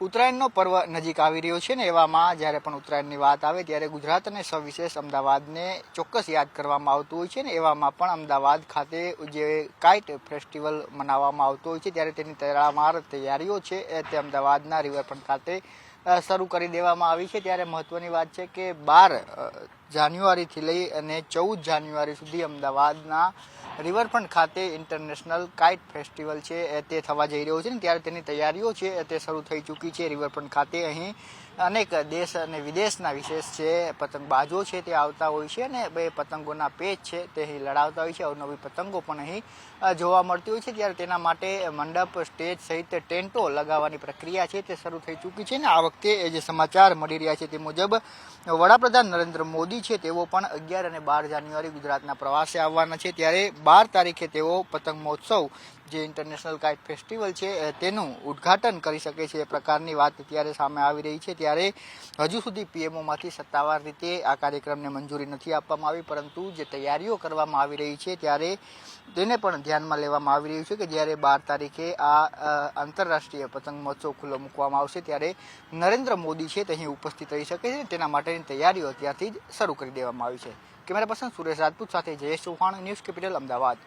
ઉત્તરાયણનો પર્વ નજીક આવી રહ્યો છે ને એવામાં જ્યારે પણ ઉત્તરાયણની વાત આવે ત્યારે ગુજરાત અને સવિશેષ અમદાવાદને ચોક્કસ યાદ કરવામાં આવતું હોય છે ને એવામાં પણ અમદાવાદ ખાતે જે કાઇટ ફેસ્ટિવલ મનાવવામાં આવતો હોય છે ત્યારે તેની તડામાર તૈયારીઓ છે તે અમદાવાદના રિવરફ્રન્ટ ખાતે શરૂ કરી દેવામાં આવી છે। ત્યારે મહત્વની વાત છે કે 12 જાન્યુઆરીથી લઈ અને 14 જાન્યુઆરી સુધી અમદાવાદના રિવરફ્રન્ટ ખાતે ઇન્ટરનેશનલ કાઇટ ફેસ્ટિવલ છે તે થવા જઈ રહ્યો છે ને ત્યારે તેની તૈયારીઓ છે તે શરૂ થઈ ચૂકી છે। રિવરફ્રન્ટ ખાતે અહીં અનેક દેશ અને વિદેશના વિશેષ છે પતંગબાજો છે તે આવતા હોય છે અને બે પતંગોના પેચ છે તે અહીં લડાવતા હોય છે। અવનવી પતંગો પણ અહીં જોવા મળતી હોય છે ત્યારે તેના માટે મંડપ સ્ટેજ સહિત ટેન્ટો લગાવવાની પ્રક્રિયા છે તે શરૂ થઈ ચૂકી છે ને આ વખતે જે સમાચાર મળી રહ્યા છે તે મુજબ વડાપ્રધાન નરેન્દ્ર મોદી છે તેઓ પણ 11 અને 12 જાન્યુઆરી ગુજરાતના પ્રવાસે આવવાના છે ત્યારે 12 તારીખે તેઓ પતંગ મહોત્સવ જે ઇન્ટરનેશનલ કાઇટ ફેસ્ટિવલ છે તેનું ઉદ્ઘાટન કરી શકે છે એ પ્રકારની વાત અત્યારે સામે આવી રહી છે। ત્યારે હજુ સુધી પીએમઓમાંથી સત્તાવાર રીતે આ કાર્યક્રમને મંજૂરી નથી આપવામાં આવી પરંતુ જે તૈયારીઓ કરવામાં આવી રહી છે ત્યારે તેને પણ ધ્યાનમાં લેવામાં આવી રહ્યું છે કે જ્યારે 12 તારીખે આ આંતરરાષ્ટ્રીય પતંગ મહોત્સવ ખુલ્લો મૂકવામાં આવશે ત્યારે નરેન્દ્ર મોદી છે તે અહીં ઉપસ્થિત રહી શકે છે। તેના માટેની તૈયારીઓ અત્યારથી જ શરૂ કરી દેવામાં આવી છે। કેમેરા પર્સન સુરેશ રાજપૂત સાથે જયેશ ચૌહાણ, ન્યૂઝ કેપિટલ, અમદાવાદ।